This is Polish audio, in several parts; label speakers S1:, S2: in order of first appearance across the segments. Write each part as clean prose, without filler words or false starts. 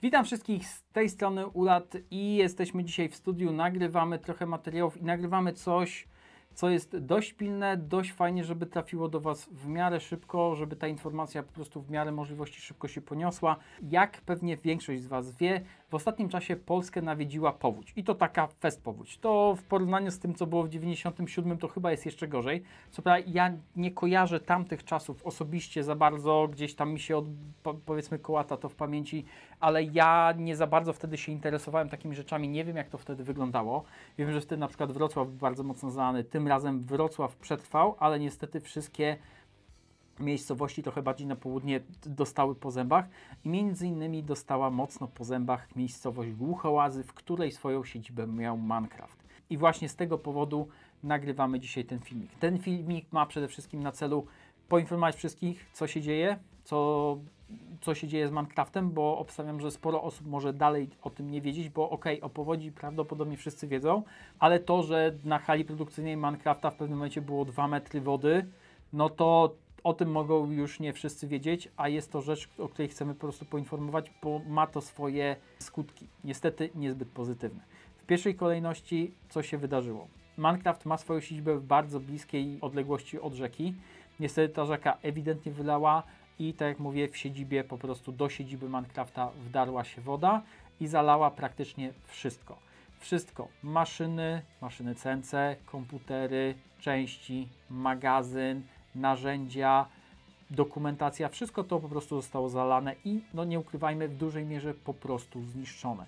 S1: Witam wszystkich z tej strony Ulat i jesteśmy dzisiaj w studiu, nagrywamy trochę materiałów i nagrywamy coś, co jest dość pilne, dość fajnie, żeby trafiło do Was w miarę szybko, żeby ta informacja po prostu w miarę możliwości szybko się poniosła. Jak pewnie większość z Was wie, w ostatnim czasie Polskę nawiedziła powódź i to taka fest powódź. To w porównaniu z tym, co było w 97, to chyba jest jeszcze gorzej. Co prawda ja nie kojarzę tamtych czasów osobiście za bardzo, gdzieś tam mi się powiedzmy kołata to w pamięci, ale ja nie za bardzo wtedy się interesowałem takimi rzeczami, nie wiem jak to wtedy wyglądało. Wiem, że wtedy na przykład Wrocław był bardzo mocno znany, tym razem Wrocław przetrwał, ale niestety wszystkie miejscowości trochę bardziej na południe dostały po zębach i między innymi dostała mocno po zębach miejscowość Głuchołazy, w której swoją siedzibę miał Minecraft. I właśnie z tego powodu nagrywamy dzisiaj ten filmik. Ten filmik ma przede wszystkim na celu poinformować wszystkich, co się dzieje, co się dzieje z Minecraftem, bo obstawiam, że sporo osób może dalej o tym nie wiedzieć, bo o powodzi prawdopodobnie wszyscy wiedzą, ale to, że na hali produkcyjnej Minecrafta w pewnym momencie było 2 metry wody, no to o tym mogą już nie wszyscy wiedzieć, a jest to rzecz, o której chcemy po prostu poinformować, bo ma to swoje skutki, niestety niezbyt pozytywne. W pierwszej kolejności, co się wydarzyło? Minecraft ma swoją siedzibę w bardzo bliskiej odległości od rzeki. Niestety ta rzeka ewidentnie wylała i tak jak mówię, w siedzibie po prostu do siedziby Minecrafta wdarła się woda i zalała praktycznie wszystko. Wszystko, maszyny CNC, komputery, części, magazyn, narzędzia, dokumentacja, wszystko to po prostu zostało zalane i no nie ukrywajmy, w dużej mierze po prostu zniszczone.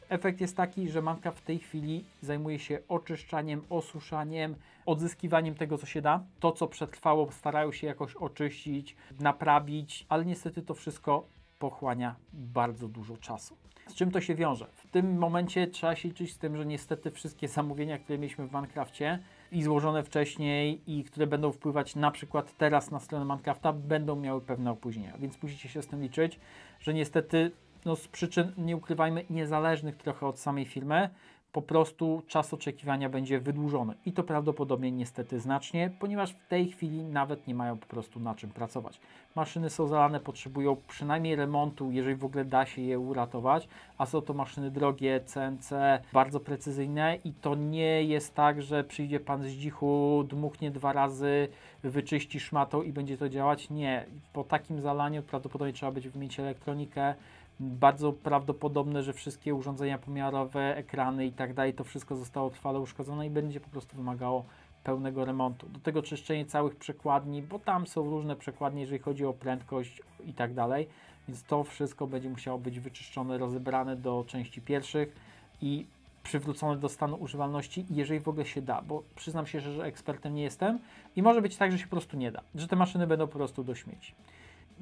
S1: Efekt jest taki, że Minecraft w tej chwili zajmuje się oczyszczaniem, osuszaniem, odzyskiwaniem tego, co się da. To, co przetrwało, starają się jakoś oczyścić, naprawić, ale niestety to wszystko pochłania bardzo dużo czasu. Z czym to się wiąże? W tym momencie trzeba się liczyć z tym, że niestety wszystkie zamówienia, które mieliśmy w Minecrafcie i złożone wcześniej i które będą wpływać na przykład teraz na stronę Minecrafta, będą miały pewne opóźnienia, więc musicie się z tym liczyć, że niestety z przyczyn, nie ukrywajmy, niezależnych trochę od samej firmy, po prostu czas oczekiwania będzie wydłużony i to prawdopodobnie niestety znacznie, ponieważ w tej chwili nawet nie mają po prostu na czym pracować. Maszyny są zalane, potrzebują przynajmniej remontu, jeżeli w ogóle da się je uratować, a są to maszyny drogie, CNC, bardzo precyzyjne i to nie jest tak, że przyjdzie Pan z dzichu, dmuchnie 2 razy, wyczyści szmatą i będzie to działać. Nie, po takim zalaniu prawdopodobnie trzeba będzie wymienić elektronikę. Bardzo prawdopodobne, że wszystkie urządzenia pomiarowe, ekrany i tak dalej, to wszystko zostało trwale uszkodzone i będzie po prostu wymagało pełnego remontu. Do tego czyszczenie całych przekładni, bo tam są różne przekładnie, jeżeli chodzi o prędkość i tak dalej, więc to wszystko będzie musiało być wyczyszczone, rozebrane do części pierwszych i przywrócone do stanu używalności, jeżeli w ogóle się da, bo przyznam się, że ekspertem nie jestem i może być tak, że się po prostu nie da, że te maszyny będą po prostu do śmieci.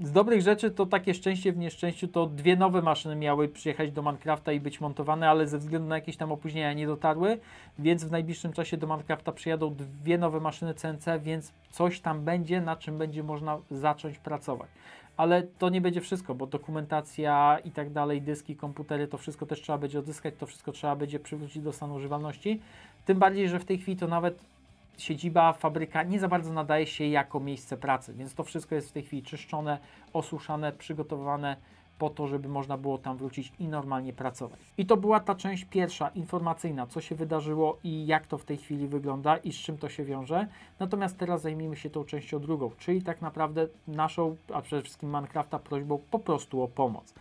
S1: Z dobrych rzeczy to takie szczęście w nieszczęściu, to 2 nowe maszyny miały przyjechać do Minecrafta i być montowane, ale ze względu na jakieś tam opóźnienia nie dotarły, więc w najbliższym czasie do Minecrafta przyjadą 2 nowe maszyny CNC, więc coś tam będzie, na czym będzie można zacząć pracować. Ale to nie będzie wszystko, bo dokumentacja i tak dalej, dyski, komputery, to wszystko też trzeba będzie odzyskać, to wszystko trzeba będzie przywrócić do stanu używalności. Tym bardziej, że w tej chwili to nawet siedziba, fabryka nie za bardzo nadaje się jako miejsce pracy, więc to wszystko jest w tej chwili czyszczone, osuszane, przygotowane po to, żeby można było tam wrócić i normalnie pracować. I to była ta część pierwsza, informacyjna, co się wydarzyło i jak to w tej chwili wygląda i z czym to się wiąże. Natomiast teraz zajmijmy się tą częścią drugą, czyli tak naprawdę naszą, a przede wszystkim Minecrafta prośbą po prostu o pomoc.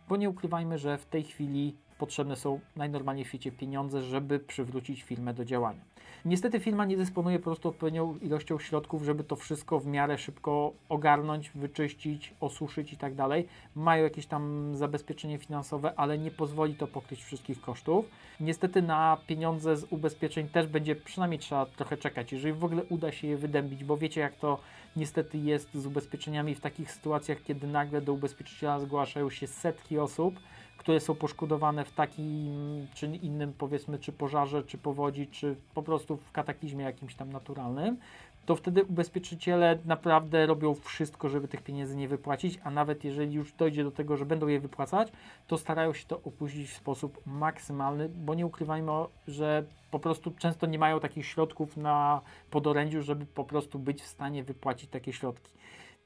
S1: Bo nie ukrywajmy, że w tej chwili potrzebne są najnormalniej w świecie pieniądze, żeby przywrócić firmę do działania. Niestety firma nie dysponuje po prostu odpowiednią ilością środków, żeby to wszystko w miarę szybko ogarnąć, wyczyścić, osuszyć i tak dalej. Mają jakieś tam zabezpieczenie finansowe, ale nie pozwoli to pokryć wszystkich kosztów. Niestety na pieniądze z ubezpieczeń też będzie przynajmniej trzeba trochę czekać, jeżeli w ogóle uda się je wydębić, bo wiecie jak to niestety jest z ubezpieczeniami w takich sytuacjach, kiedy nagle do ubezpieczyciela zgłaszają się setki osób, które są poszkodowane w takim czy innym, powiedzmy, czy pożarze, czy powodzi, czy po prostu w kataklizmie jakimś tam naturalnym, to wtedy ubezpieczyciele naprawdę robią wszystko, żeby tych pieniędzy nie wypłacić, a nawet jeżeli już dojdzie do tego, że będą je wypłacać, to starają się to opóźnić w sposób maksymalny, bo nie ukrywajmy, że po prostu często nie mają takich środków na podorędziu, żeby po prostu być w stanie wypłacić takie środki.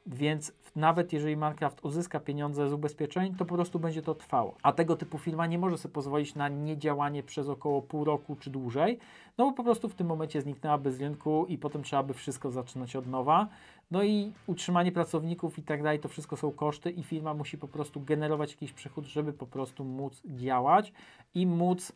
S1: Więc nawet jeżeli Minecraft uzyska pieniądze z ubezpieczeń, to po prostu będzie to trwało. A tego typu firma nie może sobie pozwolić na niedziałanie przez około pół roku czy dłużej, no bo po prostu w tym momencie zniknęłaby z rynku i potem trzeba by wszystko zaczynać od nowa. No i utrzymanie pracowników i tak dalej, to wszystko są koszty i firma musi po prostu generować jakiś przychód, żeby po prostu móc działać i móc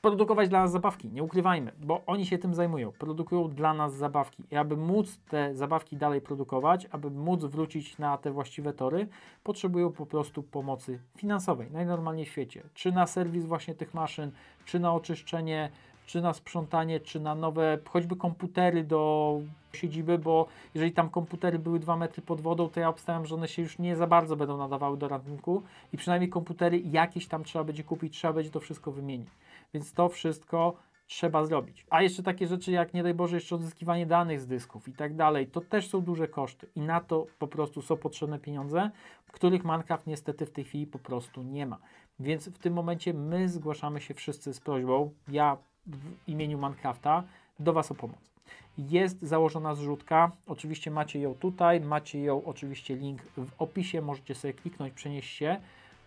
S1: produkować dla nas zabawki, nie ukrywajmy, bo oni się tym zajmują, produkują dla nas zabawki i aby móc te zabawki dalej produkować, aby móc wrócić na te właściwe tory, potrzebują po prostu pomocy finansowej, najnormalniej w świecie, czy na serwis właśnie tych maszyn, czy na oczyszczenie, czy na sprzątanie, czy na nowe, choćby komputery do siedziby, bo jeżeli tam komputery były 2 metry pod wodą, to ja obstawiam, że one się już nie za bardzo będą nadawały do rynku i przynajmniej komputery jakieś tam trzeba będzie kupić, trzeba będzie to wszystko wymienić. Więc to wszystko trzeba zrobić. A jeszcze takie rzeczy jak, nie daj Boże, jeszcze odzyskiwanie danych z dysków i tak dalej, to też są duże koszty i na to po prostu są potrzebne pieniądze, których Minecraft niestety w tej chwili po prostu nie ma. Więc w tym momencie my zgłaszamy się wszyscy z prośbą, ja w imieniu Minecrafta, do Was o pomoc. Jest założona zrzutka, oczywiście macie ją tutaj, macie ją oczywiście link w opisie, możecie sobie kliknąć, przenieść się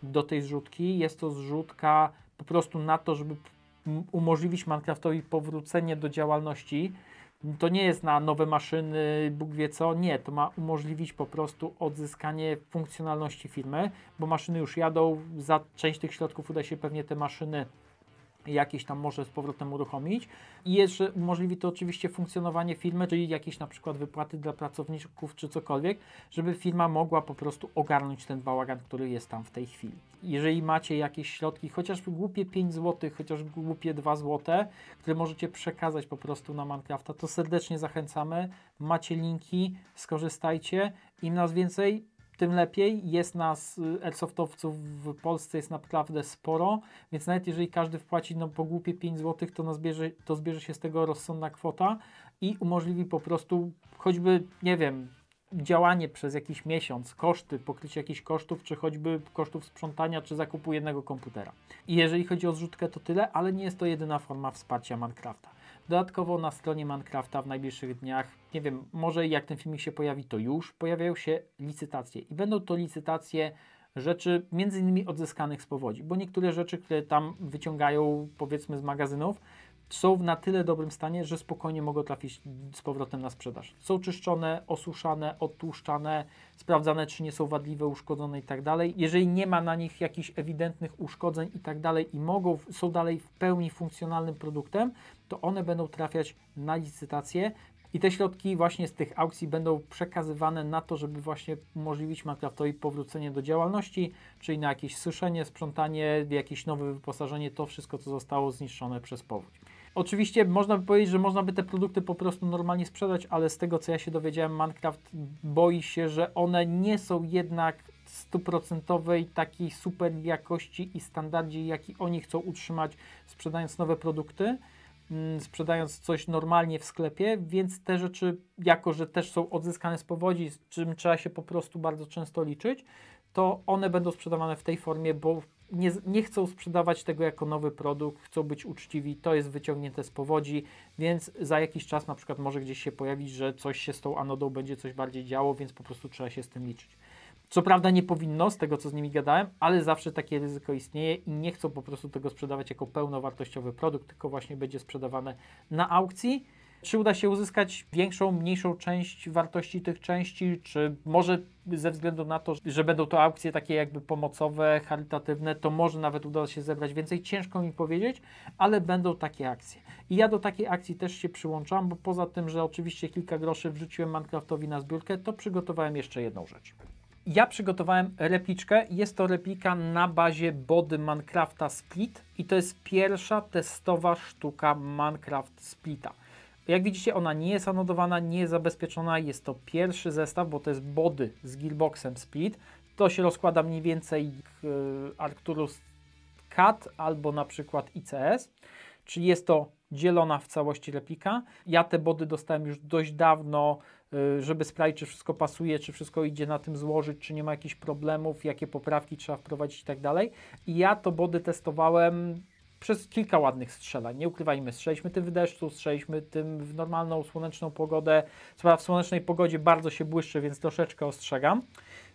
S1: do tej zrzutki. Jest to zrzutka po prostu na to, żeby umożliwić Minecraftowi powrócenie do działalności. To nie jest na nowe maszyny, Bóg wie co, nie, to ma umożliwić po prostu odzyskanie funkcjonalności firmy, bo maszyny już jadą, za część tych środków uda się pewnie te maszyny jakieś tam może z powrotem uruchomić i jeszcze umożliwi to oczywiście funkcjonowanie firmy, czyli jakieś na przykład wypłaty dla pracowników czy cokolwiek, żeby firma mogła po prostu ogarnąć ten bałagan, który jest tam w tej chwili. Jeżeli macie jakieś środki, chociaż głupie 5 zł, chociaż głupie 2 zł, które możecie przekazać po prostu na Minecrafta, to serdecznie zachęcamy. Macie linki, skorzystajcie. Im nas więcej, tym lepiej. Jest nas, airsoftowców w Polsce jest naprawdę sporo, więc nawet jeżeli każdy wpłaci po głupie 5 zł, to zbierze się z tego rozsądna kwota i umożliwi po prostu choćby, nie wiem, działanie przez jakiś miesiąc, koszty, pokrycie jakichś kosztów, czy choćby kosztów sprzątania, czy zakupu jednego komputera. I jeżeli chodzi o zrzutkę, to tyle, ale nie jest to jedyna forma wsparcia Minecrafta. Dodatkowo na stronie Minecrafta w najbliższych dniach, nie wiem, może jak ten filmik się pojawi, to już pojawiają się licytacje i będą to licytacje rzeczy między innymi odzyskanych z powodzi, bo niektóre rzeczy, które tam wyciągają powiedzmy z magazynów, są w na tyle dobrym stanie, że spokojnie mogą trafić z powrotem na sprzedaż. Są czyszczone, osuszane, odtłuszczane, sprawdzane, czy nie są wadliwe, uszkodzone i tak dalej. Jeżeli nie ma na nich jakichś ewidentnych uszkodzeń i tak dalej i są dalej w pełni funkcjonalnym produktem, to one będą trafiać na licytację i te środki właśnie z tych aukcji będą przekazywane na to, żeby właśnie umożliwić Minecraftowi powrócenie do działalności, czyli na jakieś suszenie, sprzątanie, jakieś nowe wyposażenie, to wszystko, co zostało zniszczone przez powódź. Oczywiście można by powiedzieć, że można by te produkty po prostu normalnie sprzedać, ale z tego, co ja się dowiedziałem, Minecraft boi się, że one nie są jednak 100% takiej super jakości i standardzie, jaki oni chcą utrzymać, sprzedając nowe produkty, sprzedając coś normalnie w sklepie, więc te rzeczy, jako że też są odzyskane z powodzi, z czym trzeba się po prostu bardzo często liczyć, to one będą sprzedawane w tej formie, bo nie chcą sprzedawać tego jako nowy produkt, chcą być uczciwi, to jest wyciągnięte z powodzi, więc za jakiś czas na przykład może gdzieś się pojawić, że coś się z tą anodą będzie coś bardziej działo, więc po prostu trzeba się z tym liczyć. Co prawda nie powinno, z tego co z nimi gadałem, ale zawsze takie ryzyko istnieje i nie chcą po prostu tego sprzedawać jako pełnowartościowy produkt, tylko właśnie będzie sprzedawane na aukcji. Czy uda się uzyskać większą, mniejszą część wartości tych części, czy może ze względu na to, że będą to aukcje takie jakby pomocowe, charytatywne, to może nawet uda się zebrać więcej, ciężko mi powiedzieć, ale będą takie akcje. I ja do takiej akcji też się przyłączam, bo poza tym, że oczywiście kilka groszy wrzuciłem Minecraftowi na zbiórkę, to przygotowałem jeszcze jedną rzecz. Ja przygotowałem repliczkę, jest to replika na bazie body Minecrafta Split i to jest pierwsza testowa sztuka Minecraft Splita. Jak widzicie, ona nie jest anodowana, nie jest zabezpieczona, jest to pierwszy zestaw, bo to jest body z Gearboxem Split. To się rozkłada mniej więcej jak Arcturus CAD albo na przykład ICS, czyli jest to dzielona w całości replika. Ja te body dostałem już dość dawno, żeby sprawdzić, czy wszystko pasuje, czy wszystko idzie na tym złożyć, czy nie ma jakichś problemów, jakie poprawki trzeba wprowadzić i tak dalej. I ja to body testowałem przez kilka ładnych strzelań, nie ukrywajmy, strzeliśmy tym w deszczu, strzeliśmy tym w normalną, słoneczną pogodę, co prawda w słonecznej pogodzie bardzo się błyszczy, więc troszeczkę ostrzegam.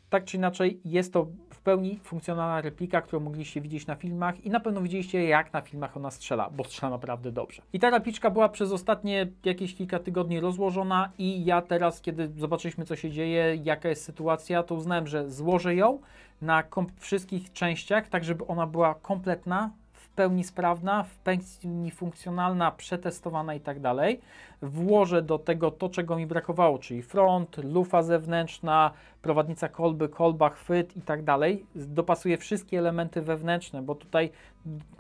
S1: Tak czy inaczej, jest to w pełni funkcjonalna replika, którą mogliście widzieć na filmach i na pewno widzieliście, jak na filmach ona strzela, bo strzela naprawdę dobrze. I ta repliczka była przez ostatnie jakieś kilka tygodni rozłożona i ja teraz, kiedy zobaczyliśmy, co się dzieje, jaka jest sytuacja, to uznałem, że złożę ją na wszystkich częściach, tak żeby ona była kompletna, w pełni sprawna, w pełni funkcjonalna, przetestowana i tak dalej. Włożę do tego to, czego mi brakowało, czyli front, lufa zewnętrzna, prowadnica kolby, kolba, chwyt i tak dalej. Dopasuję wszystkie elementy wewnętrzne, bo tutaj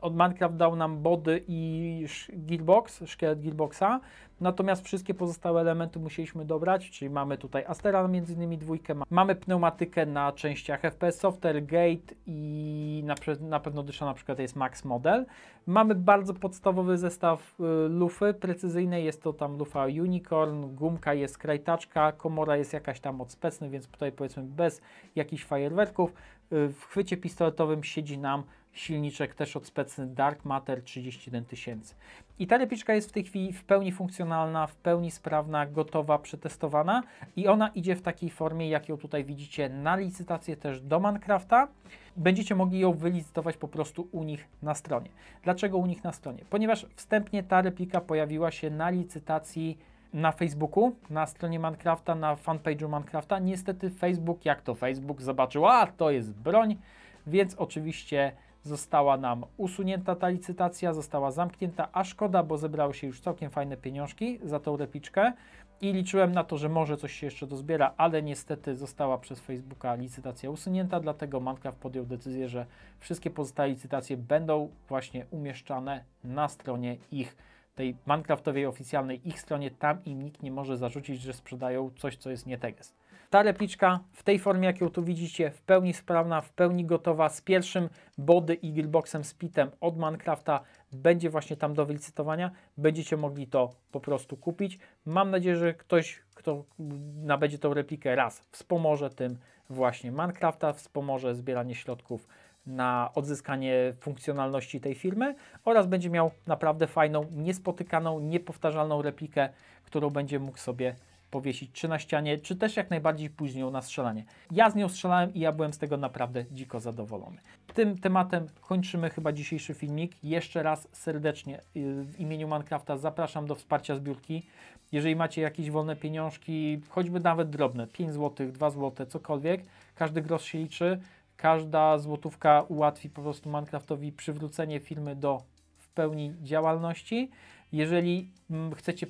S1: od Minecraft dał nam body i gearbox, szkielet gearboxa, natomiast wszystkie pozostałe elementy musieliśmy dobrać, czyli mamy tutaj Astera między innymi dwójkę, mamy pneumatykę na częściach FPS Software, Gate i na pewno dysza na przykład jest Max Model. Mamy bardzo podstawowy zestaw lufy precyzyjnej, jest to tam lufa Unicorn, gumka jest krajtaczka, komora jest jakaś tam od Specny, więc tutaj powiedzmy bez jakichś fajerwerków. W chwycie pistoletowym siedzi nam silniczek też od Specny Dark Matter 31 000. I ta repliczka jest w tej chwili w pełni funkcjonalna, w pełni sprawna, gotowa, przetestowana i ona idzie w takiej formie, jak ją tutaj widzicie na licytację też do Minecrafta. Będziecie mogli ją wylicytować po prostu u nich na stronie. Dlaczego u nich na stronie? Ponieważ wstępnie ta replika pojawiła się na licytacji na Facebooku, na stronie Minecrafta, na fanpage'u Minecrafta. Niestety Facebook, jak to Facebook, zobaczył, a to jest broń, więc oczywiście została nam usunięta ta licytacja, została zamknięta, a szkoda, bo zebrały się już całkiem fajne pieniążki za tą repliczkę i liczyłem na to, że może coś się jeszcze dozbiera, ale niestety została przez Facebooka licytacja usunięta, dlatego Minecraft podjął decyzję, że wszystkie pozostałe licytacje będą właśnie umieszczane na stronie ich, tej Minecraftowej oficjalnej ich stronie, tam im nikt nie może zarzucić, że sprzedają coś, co jest nie teges. Ta repliczka w tej formie, jak ją tu widzicie, w pełni sprawna, w pełni gotowa, z pierwszym body i gearboxem Spitem od Minecrafta, będzie właśnie tam do wylicytowania. Będziecie mogli to po prostu kupić. Mam nadzieję, że ktoś, kto nabędzie tą replikę raz, wspomoże tym właśnie Minecrafta, wspomoże zbieranie środków na odzyskanie funkcjonalności tej firmy oraz będzie miał naprawdę fajną, niespotykaną, niepowtarzalną replikę, którą będzie mógł sobie powiesić czy na ścianie, czy też jak najbardziej później na strzelanie. Ja z nią strzelałem i ja byłem z tego naprawdę dziko zadowolony. Tym tematem kończymy chyba dzisiejszy filmik. Jeszcze raz serdecznie w imieniu Minecrafta zapraszam do wsparcia zbiórki. Jeżeli macie jakieś wolne pieniążki, choćby nawet drobne, 5 zł, 2 zł, cokolwiek, każdy grosz się liczy. Każda złotówka ułatwi po prostu Minecraftowi przywrócenie firmy do w pełni działalności. Jeżeli chcecie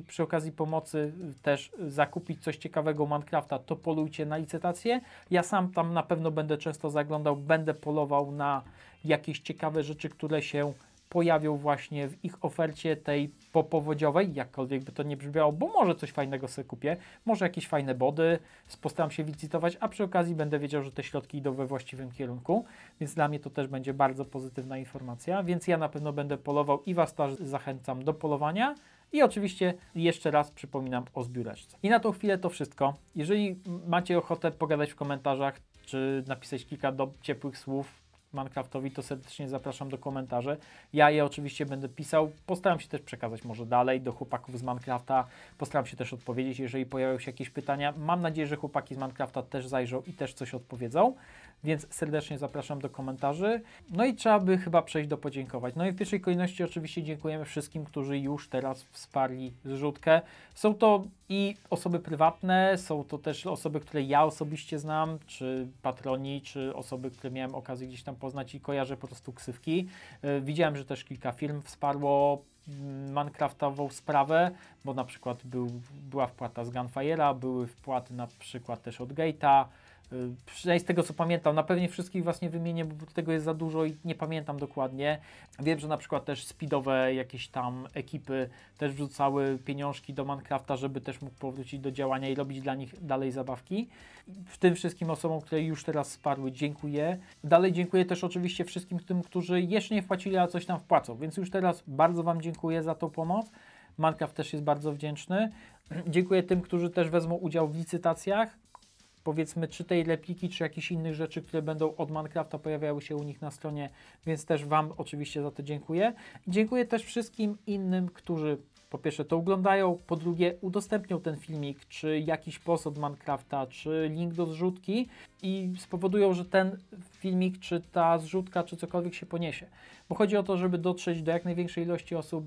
S1: przy okazji pomocy też zakupić coś ciekawego Minecrafta, to polujcie na licytację. Ja sam tam na pewno będę często zaglądał, będę polował na jakieś ciekawe rzeczy, które się pojawią właśnie w ich ofercie tej popowodziowej, jakkolwiek by to nie brzmiało, bo może coś fajnego sobie kupię, może jakieś fajne body, postaram się licytować, a przy okazji będę wiedział, że te środki idą we właściwym kierunku, więc dla mnie to też będzie bardzo pozytywna informacja, więc ja na pewno będę polował i Was też zachęcam do polowania i oczywiście jeszcze raz przypominam o zbióreczce. I na tą chwilę to wszystko. Jeżeli macie ochotę pogadać w komentarzach, czy napisać kilka ciepłych słów Minecraftowi, to serdecznie zapraszam do komentarzy. Ja je oczywiście będę pisał. Postaram się też przekazać może dalej do chłopaków z Minecrafta. Postaram się też odpowiedzieć, jeżeli pojawią się jakieś pytania. Mam nadzieję, że chłopaki z Minecrafta też zajrzą i też coś odpowiedzą. Więc serdecznie zapraszam do komentarzy. No i trzeba by chyba przejść do podziękować. No i w pierwszej kolejności oczywiście dziękujemy wszystkim, którzy już teraz wsparli zrzutkę. Są to i osoby prywatne, są to też osoby, które ja osobiście znam, czy patroni, czy osoby, które miałem okazję gdzieś tam poznać i kojarzę po prostu ksywki. Widziałem, że też kilka firm wsparło Minecraftową sprawę, bo na przykład była wpłata z Gunfire'a, były wpłaty na przykład też od Gate'a. Przynajmniej z tego co pamiętam, na pewno wszystkich Was nie wymienię, bo tego jest za dużo i nie pamiętam dokładnie. Wiem, że na przykład też speedowe jakieś tam ekipy też wrzucały pieniążki do Minecrafta, żeby też mógł powrócić do działania i robić dla nich dalej zabawki. W tym wszystkim osobom, które już teraz wsparły, dziękuję. Dalej dziękuję też oczywiście wszystkim tym, którzy jeszcze nie wpłacili, a coś tam wpłacą, więc już teraz bardzo Wam dziękuję za tą pomoc. Minecraft też jest bardzo wdzięczny. Dziękuję tym, którzy też wezmą udział w licytacjach. powiedzmy, czy tej repliki, czy jakichś innych rzeczy, które będą od Minecrafta pojawiały się u nich na stronie, więc też Wam oczywiście za to dziękuję. Dziękuję też wszystkim innym, którzy po pierwsze to oglądają, po drugie udostępnią ten filmik, czy jakiś post od Minecrafta, czy link do zrzutki i spowodują, że ten filmik, czy ta zrzutka, czy cokolwiek się poniesie. Bo chodzi o to, żeby dotrzeć do jak największej ilości osób,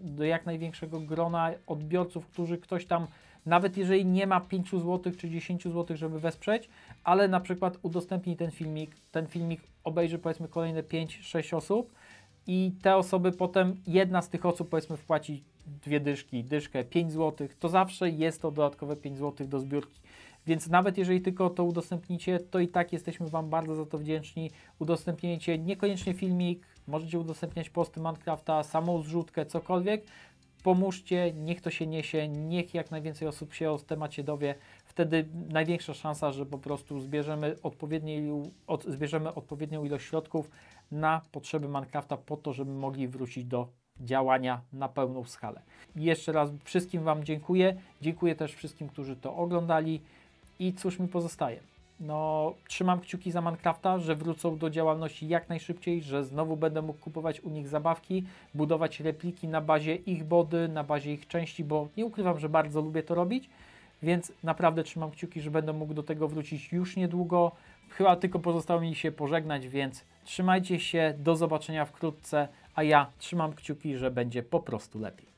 S1: do jak największego grona odbiorców, którzy ktoś tam, nawet jeżeli nie ma 5 zł czy 10 zł, żeby wesprzeć, ale na przykład udostępni ten filmik obejrzy powiedzmy kolejne 5-6 osób i te osoby potem, jedna z tych osób powiedzmy wpłaci 2 dyszkę, 5 zł, to zawsze jest to dodatkowe 5 zł do zbiórki. Więc nawet jeżeli tylko to udostępnicie, to i tak jesteśmy Wam bardzo za to wdzięczni. Udostępniajcie niekoniecznie filmik, możecie udostępniać posty Minecrafta, samą zrzutkę, cokolwiek. Pomóżcie, niech to się niesie, niech jak najwięcej osób się o temacie dowie. Wtedy największa szansa, że po prostu zbierzemy odpowiednią ilość środków na potrzeby Minecrafta po to, żeby mogli wrócić do działania na pełną skalę. I jeszcze raz wszystkim Wam dziękuję. Dziękuję też wszystkim, którzy to oglądali. I cóż mi pozostaje? No, trzymam kciuki za Minecrafta, że wrócą do działalności jak najszybciej, że znowu będę mógł kupować u nich zabawki, budować repliki na bazie ich body, na bazie ich części, bo nie ukrywam, że bardzo lubię to robić, więc naprawdę trzymam kciuki, że będę mógł do tego wrócić już niedługo. Chyba tylko pozostało mi się pożegnać, więc trzymajcie się, do zobaczenia wkrótce, a ja trzymam kciuki, że będzie po prostu lepiej.